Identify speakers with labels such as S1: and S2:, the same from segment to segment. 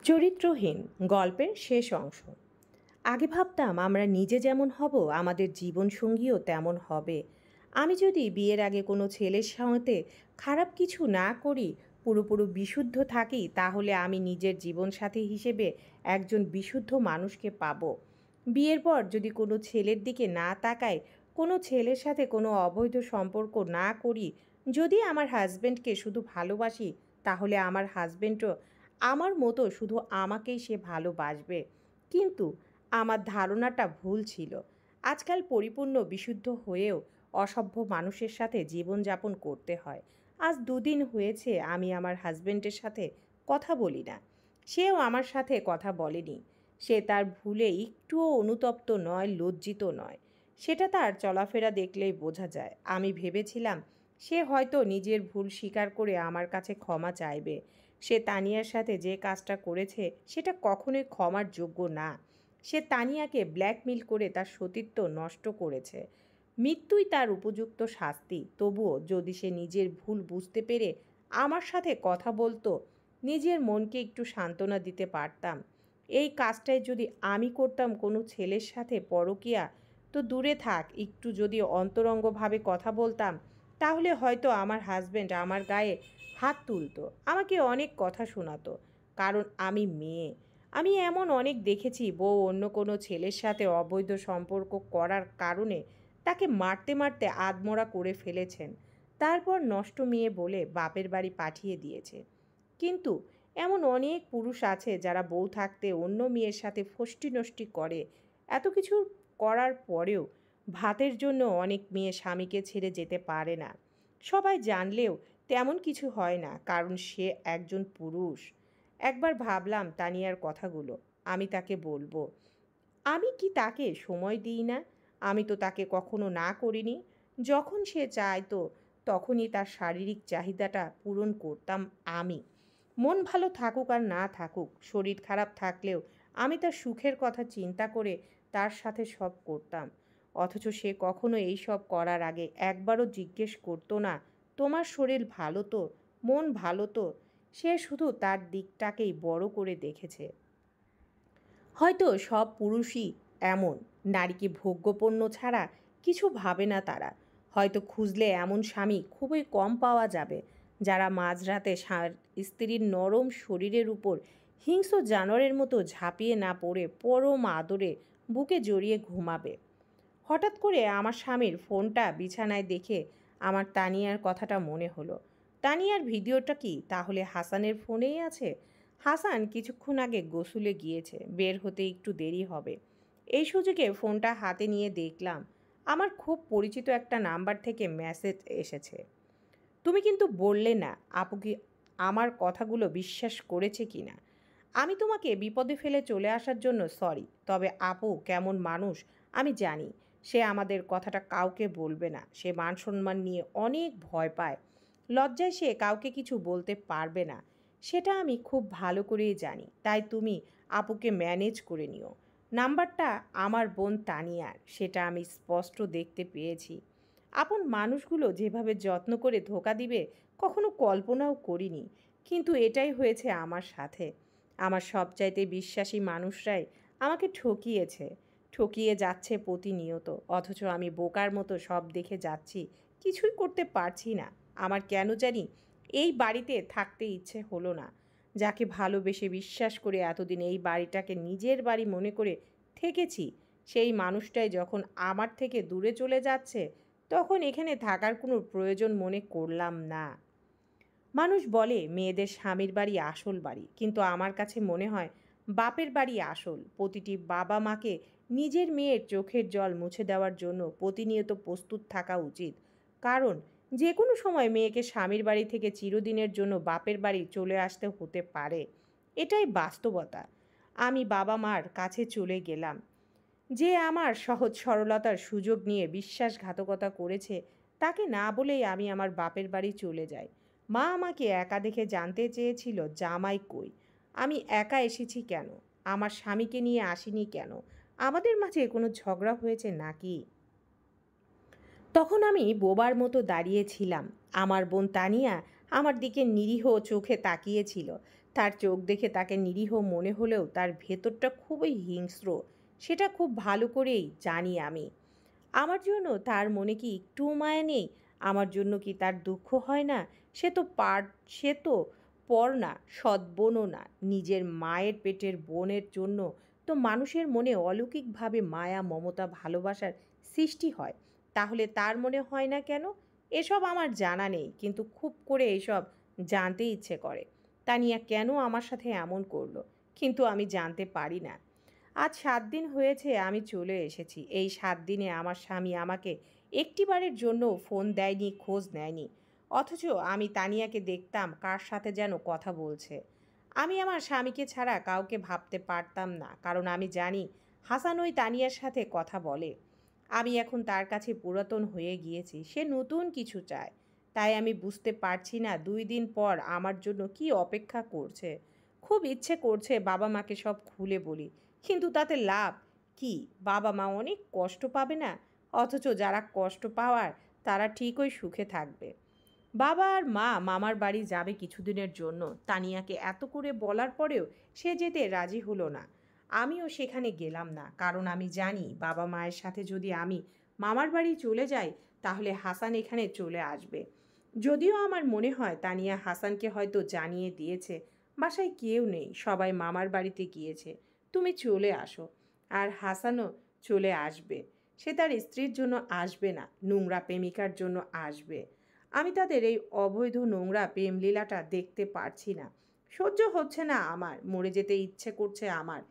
S1: চরিত্রহীন গল্পের শেষ অংশ। আগে ভাবতাম আমরা নিজে যেমন হব আমাদের জীবনসঙ্গীও তেমন হবে। আমি যদি বিয়ের আগে কোনো ছেলের সাথে খারাপ কিছু না করি, পুরোপুরি বিশুদ্ধ থাকি, তাহলে আমি নিজের জীবনসাথী হিসেবে একজন বিশুদ্ধ মানুষকে পাবো। বিয়ের পর যদি কোনো ছেলের দিকে না তাকাই, কোনো ছেলের সাথে কোনো অবৈধ সম্পর্ক না করি, যদি আমার হাজব্যান্ডকে শুধু ভালোবাসি, তাহলে আমার হাজব্যান্ডও আমার মতো শুধু আমাকেই সে ভালোবাসবে। কিন্তু আমার ধারণাটা ভুল ছিল। আজকাল পরিপূর্ণ বিশুদ্ধ হয়েও অসভ্য মানুষের সাথে জীবনযাপন করতে হয়। আজ দুদিন হয়েছে আমি আমার হাজব্যান্ডের সাথে কথা বলি না। সেও আমার সাথে কথা বলেনি। সে তার ভুলে একটুও অনুতপ্ত নয়, লজ্জিত নয়। সেটা তার চলাফেরা দেখলেই বোঝা যায়। আমি ভেবেছিলাম সে হয়তো নিজের ভুল স্বীকার করে আমার কাছে ক্ষমা চাইবে। সে তানিয়ার সাথে যে কাজটা করেছে সেটা কখনোই ক্ষমার যোগ্য না। সে তানিয়াকে ব্ল্যাকমেইল করে তার সতীত্ব নষ্ট করেছে। মৃত্যুই তার উপযুক্ত শাস্তি। তবুও যদি সে নিজের ভুল বুঝতে পেরে আমার সাথে কথা বলতো, নিজের মনকে একটু সান্ত্বনা দিতে পারতাম। এই কাজটাই যদি আমি করতাম কোনো ছেলের সাথে, পরকীয়া তো দূরে থাক, একটু যদি অন্তরঙ্গভাবে কথা বলতাম, তাহলে হয়তো আমার হাজব্যান্ড আমার গায়ে হাত তুলতো, আমাকে অনেক কথা শোনাতো। কারণ আমি মেয়ে। আমি এমন অনেক দেখেছি, বউ অন্য কোনো ছেলের সাথে অবৈধ সম্পর্ক করার কারণে তাকে মারতে মারতে আধমরা করে ফেলেছেন। তারপর নষ্ট মেয়ে বলে বাপের বাড়ি পাঠিয়ে দিয়েছে। কিন্তু এমন অনেক পুরুষ আছে যারা বউ থাকতে অন্য মেয়ের সাথে ফষ্টি নষ্টি করে। এত কিছু করার পরেও ভাতের জন্য অনেক মেয়ে স্বামীকে ছেড়ে যেতে পারে না। সবাই জানলেও তেমন কিছু হয় না, কারণ সে একজন পুরুষ। একবার ভাবলাম তানিয়ার কথাগুলো। আমি তাকে বলবো, আমি কি তাকে সময় দিই না? আমি তো তাকে কখনো না করিনি। যখন সে চাইতো তখনই তার শারীরিক চাহিদাটা পূরণ করতাম আমি। মন ভালো থাকুক আর না থাকুক, শরীর খারাপ থাকলেও আমি তার সুখের কথা চিন্তা করে তার সাথে সব করতাম। অথচ সে কখনো এই সব করার আগে একবারও জিজ্ঞেস করতো না, তোমার শরীর ভালো তো, মন ভালো তো? সে শুধু তার দিকটাকেই বড় করে দেখেছে। হয়তো সব পুরুষই এমন, নারীকে ভোগ্যপণ্য ছাড়া কিছু ভাবে না তারা। হয়তো খুঁজলে এমন স্বামী খুবই কম পাওয়া যাবে, যারা মাঝরাতে স্ত্রীর নরম শরীরের উপর হিংস্র জানোয়ারের মতো ঝাঁপিয়ে না পড়ে পরম আদরে বুকে জড়িয়ে ঘুমাবে। হঠাৎ করে আমার স্বামীর ফোনটা বিছানায় দেখে আমার তানিয়ার কথাটা মনে হলো। তানিয়ার ভিডিওটা কি তাহলে হাসানের ফোনেই আছে? হাসান কিছুক্ষণ আগে গোসলে গিয়েছে, বের হতে একটু দেরি হবে। এই সুযোগে ফোনটা হাতে নিয়ে দেখলাম আমার খুব পরিচিত একটা নাম্বার থেকে মেসেজ এসেছে। তুমি কিন্তু বললে না আপু কি আমার কথাগুলো বিশ্বাস করেছে কি না। আমি তোমাকে বিপদে ফেলে চলে আসার জন্য সরি, তবে আপু কেমন মানুষ আমি জানি। সে আমাদের কথাটা কাউকে বলবে না। সে মান সম্মান নিয়ে অনেক ভয় পায়। লজ্জায় সে কাউকে কিছু বলতে পারবে না। সেটা আমি খুব ভালো করেই জানি। তাই তুমি আপুকে ম্যানেজ করে নিও। নাম্বারটা আমার বোন তানিয়ার, সেটা আমি স্পষ্ট দেখতে পেয়েছি। আপন মানুষগুলো যেভাবে যত্ন করে ধোঁকা দিবে কখনো কল্পনাও করিনি। কিন্তু এটাই হয়েছে আমার সাথে। আমার সবচাইতে বিশ্বাসী মানুষরাই আমাকে ঠকিয়েছে, ঠকিয়ে যাচ্ছে প্রতিনিয়ত। অথচ আমি বোকার মতো সব দেখে যাচ্ছি, কিছুই করতে পারছি না। আমার কেন জানি এই বাড়িতে থাকতে ইচ্ছে হলো না। যাকে ভালোবেসে বিশ্বাস করে এতদিন এই বাড়িটাকে নিজের বাড়ি মনে করে থেকেছি, সেই মানুষটাই যখন আমার থেকে দূরে চলে যাচ্ছে, তখন এখানে থাকার কোনো প্রয়োজন মনে করলাম না। মানুষ বলে মেয়েদের স্বামীর বাড়ি আসল বাড়ি, কিন্তু আমার কাছে মনে হয় বাপের বাড়ি আসল। প্রতিটি বাবা মাকে নিজের মেয়ের চোখের জল মুছে দেওয়ার জন্য প্রতিনিয়ত প্রস্তুত থাকা উচিত। কারণ যে কোনো সময় মেয়েকে স্বামীর বাড়ি থেকে চিরদিনের জন্য বাপের বাড়ি চলে আসতে হতে পারে। এটাই বাস্তবতা। আমি বাবা মার কাছে চলে গেলাম। যে আমার সহজ সরলতার সুযোগ নিয়ে বিশ্বাসঘাতকতা করেছে, তাকে না বলেই আমি আমার বাপের বাড়ি চলে যাই। মা আমাকে একা দেখে জানতে চেয়েছিল জামাই কই, আমি একা এসেছি কেন, আমার স্বামীকে নিয়ে আসিনি কেন, আমাদের মাঝে কোনো ঝগড়া হয়েছে নাকি। তখন আমি বোবার মতো দাঁড়িয়েছিলাম। আমার বোন তানিয়া আমার দিকে নিরীহ চোখে তাকিয়েছিল। তার চোখ দেখে তাকে নিরীহ মনে হলেও তার ভেতরটা খুবই হিংস্র, সেটা খুব ভালো করেই জানি আমি। আমার জন্য তার মনে কি একটুও মায়া নেই? আমার জন্য কি তার দুঃখ হয় না? সে তো পার সে তো পর না, সৎ বোনও না। নিজের মায়ের পেটের বোনের জন্য তো মানুষের মনে অলৌকিকভাবে মায়া, মমতা, ভালোবাসার সৃষ্টি হয়। তাহলে তার মনে হয় না কেন? এসব আমার জানা নেই, কিন্তু খুব করে এসব জানতে ইচ্ছে করে। তানিয়া কেন আমার সাথে এমন করলো? কিন্তু আমি জানতে পারি না। আজ ৭ দিন হয়েছে আমি চলে এসেছি। এই ৭ দিনে আমার স্বামী আমাকে একটিবারের জন্যও ফোন দেয়নি, খোঁজ নেয়নি। অথচ আমি তানিয়াকে দেখতাম কার সাথে যেন কথা বলছে। আমি আমার স্বামীকে ছাড়া কাউকে ভাবতে পারতাম না, কারণ আমি জানি হাসান ওই তানিয়ার সাথে কথা বলে। আমি এখন তার কাছে পুরাতন হয়ে গিয়েছি, সে নতুন কিছু চায়। তাই আমি বুঝতে পারছি না ২ দিন পর আমার জন্য কি অপেক্ষা করছে। খুব ইচ্ছে করছে বাবা মাকে সব খুলে বলি, কিন্তু তাতে লাভ কি? বাবা মা অনেক কষ্ট পাবে না? অথচ যারা কষ্ট পাওয়ার তারা ঠিকই সুখে থাকবে। বাবা আর মা মামার বাড়ি যাবে কিছুদিনের জন্য। তানিয়াকে এত করে বলার পরেও সে যেতে রাজি হলো না। আমিও সেখানে গেলাম না, কারণ আমি জানি বাবা মায়ের সাথে যদি আমি মামার বাড়ি চলে যাই তাহলে হাসান এখানে চলে আসবে। যদিও আমার মনে হয় তানিয়া হাসানকে হয়তো জানিয়ে দিয়েছে বাসায় কেউ নেই, সবাই মামার বাড়িতে গিয়েছে, তুমি চলে আসো। আর হাসানও চলে আসবে। সে তার স্ত্রীর জন্য আসবে না, নোংরা প্রেমিকার জন্য আসবে। আমি তাদের এই অবৈধ নোংরা প্রেমলীলাটা দেখতে পারছি না। সহ্য হচ্ছে না আমার, মরে যেতে ইচ্ছে করছে আমার।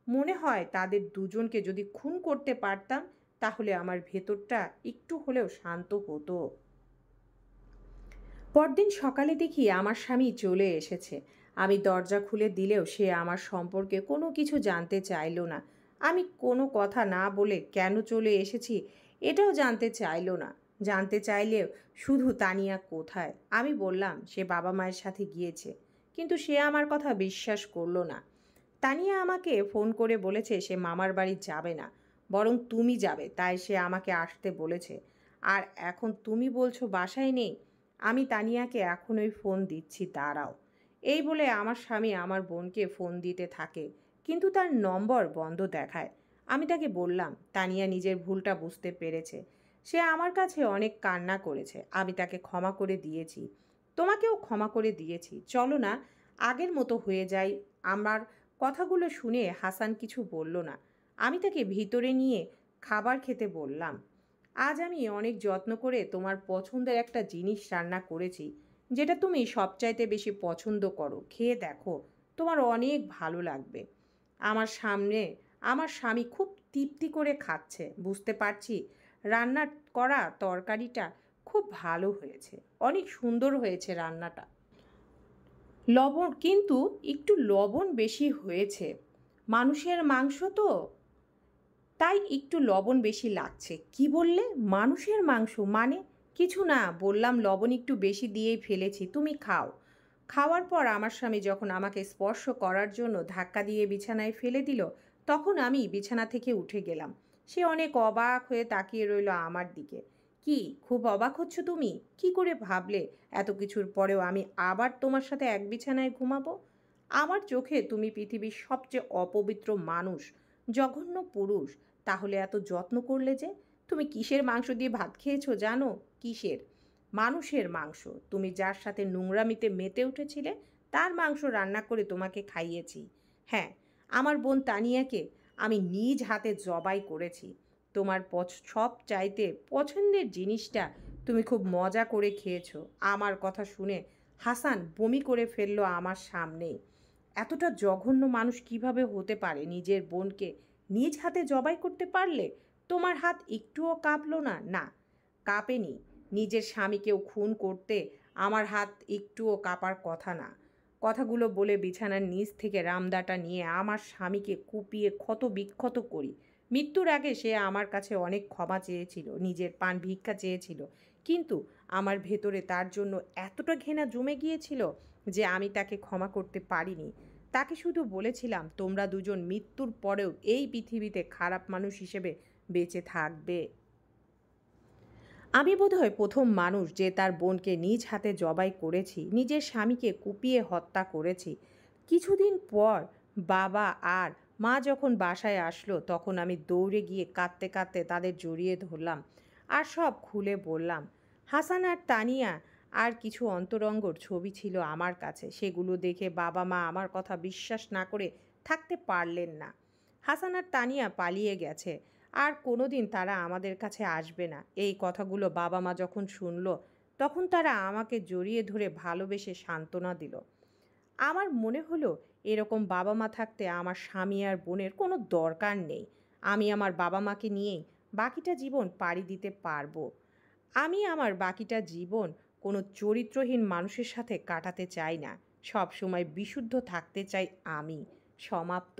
S1: মনে হয় তাদের দুজনকে যদি খুন করতে পারতাম তাহলে আমার ভেতরটা একটু হলেও শান্ত হতো। পরদিন সকালে দেখি আমার স্বামী চলে এসেছে। আমি দরজা খুলে দিলেও সে আমার সম্পর্কে কোনো কিছু জানতে চাইলো না। আমি কোনো কথা না বলে কেন চলে এসেছি এটাও জানতে চাইলো না। জানতে চাইলেও শুধু তানিয়া কোথায়? আমি বললাম সে বাবা মায়ের সাথে গিয়েছে, কিন্তু সে আমার কথা বিশ্বাস করলো না। তানিয়া আমাকে ফোন করে বলেছে সে মামার বাড়ি যাবে না, বরং তুমি যাবে, তাই সে আমাকে আসতে বলেছে। আর এখন তুমি বলছো বাসায় নেই। আমি তানিয়াকে এখনই ফোন দিচ্ছি, দাঁড়াও। এই বলে আমার স্বামী আমার বোনকে ফোন দিতে থাকে, কিন্তু তার নম্বর বন্ধ দেখায়। আমি তাকে বললাম তানিয়া নিজের ভুলটা বুঝতে পেরেছে। সে আমার কাছে অনেক কান্না করেছে, আমি তাকে ক্ষমা করে দিয়েছি। তোমাকেও ক্ষমা করে দিয়েছি, চলো না আগের মতো হয়ে যাই। আমার কথাগুলো শুনে হাসান কিছু বলল না। আমি তাকে ভিতরে নিয়ে খাবার খেতে বললাম। আজ আমি অনেক যত্ন করে তোমার পছন্দের একটা জিনিস রান্না করেছি, যেটা তুমি সবচাইতে বেশি পছন্দ করো। খেয়ে দেখো, তোমার অনেক ভালো লাগবে। আমার সামনে আমার স্বামী খুব তৃপ্তি করে খাচ্ছে। বুঝতে পারছি রান্না করা তরকারিটা খুব ভালো হয়েছে, অনেক সুন্দর হয়েছে রান্নাটা। লবণ কিন্তু একটু লবণ বেশি হয়েছে। মানুষের মাংস তো, তাই একটু লবণ বেশি লাগছে। কি বললে? মানুষের মাংস মানে? কিছু না, বললাম লবণ একটু বেশি দিয়েই ফেলেছি, তুমি খাও। খাওয়ার পর আমার স্বামী যখন আমাকে স্পর্শ করার জন্য ধাক্কা দিয়ে বিছানায় ফেলে দিল, তখন আমি বিছানা থেকে উঠে গেলাম। সে অনেক অবাক হয়ে তাকিয়ে রইল আমার দিকে। কি খুব অবাক হচ্ছ তুমি? কি করে ভাবলে এত কিছুর পরেও আমি আবার তোমার সাথে এক বিছানায় ঘুমাবো? আমার চোখে তুমি পৃথিবীর সবচেয়ে অপবিত্র মানুষ, জঘন্য পুরুষ। তাহলে এত যত্ন করলে যে? তুমি কিসের মাংস দিয়ে ভাত খেয়েছো জানো? কিসের? মানুষের মাংস। তুমি যার সাথে নোংরামিতে মেতে উঠেছিলে তার মাংস রান্না করে তোমাকে খাইয়েছি। হ্যাঁ, আমার বোন তানিয়াকে আমি নিজ হাতে জবাই করেছি। তোমার সব চাইতে পছন্দের জিনিসটা তুমি খুব মজা করে খেয়েছো। আমার কথা শুনে হাসান বমি করে ফেললো আমার সামনেই। এতটা জঘন্য মানুষ কিভাবে হতে পারে? নিজের বোনকে নিজ হাতে জবাই করতে পারলে? তোমার হাত একটুও কাঁপলো না? না, কাঁপেনি। নিজের স্বামীকেও খুন করতে আমার হাত একটুও কাঁপার কথা না। কথাগুলো বলে বিছানার নিচ থেকে রামদাটা নিয়ে আমার স্বামীকে কুপিয়ে ক্ষত বিক্ষত করি। মৃত্যুর আগে সে আমার কাছে অনেক ক্ষমা চেয়েছিল, নিজের পান ভিক্ষা চেয়েছিল, কিন্তু আমার ভেতরে তার জন্য এতটা ঘৃণা জমে গিয়েছিল যে আমি তাকে ক্ষমা করতে পারিনি। তাকে শুধু বলেছিলাম তোমরা দুজন মৃত্যুর পরেও এই পৃথিবীতে খারাপ মানুষ হিসেবে বেঁচে থাকবে। আমি বোধহয় প্রথম মানুষ যে তার বোনকে নিজ হাতে জবাই করেছি, নিজের স্বামীকে কুপিয়ে হত্যা করেছি। কিছুদিন পর বাবা আর মা যখন বাসায় আসলো তখন আমি দৌড়ে গিয়ে কাঁদতে কাঁদতে তাদের জড়িয়ে ধরলাম আর সব খুলে বললাম। হাসান আর তানিয়া আর কিছু অন্তরঙ্গর ছবি ছিল আমার কাছে, সেগুলো দেখে বাবা মা আমার কথা বিশ্বাস না করে থাকতে পারলেন না। হাসান আর তানিয়া পালিয়ে গেছে, আর কোনোদিন তারা আমাদের কাছে আসবে না। এই কথাগুলো বাবা মা যখন শুনলো তখন তারা আমাকে জড়িয়ে ধরে ভালোবেসে সান্ত্বনা দিল। আমার মনে হলো এরকম বাবা মা থাকতে আমার স্বামী আর বোনের কোনো দরকার নেই। আমি আমার বাবা মাকে নিয়েই বাকিটা জীবন পাড়ি দিতে পারবো। আমি আমার বাকিটা জীবন কোনো চরিত্রহীন মানুষের সাথে কাটাতে চাই না। সব সময় বিশুদ্ধ থাকতে চাই আমি। সমাপ্ত।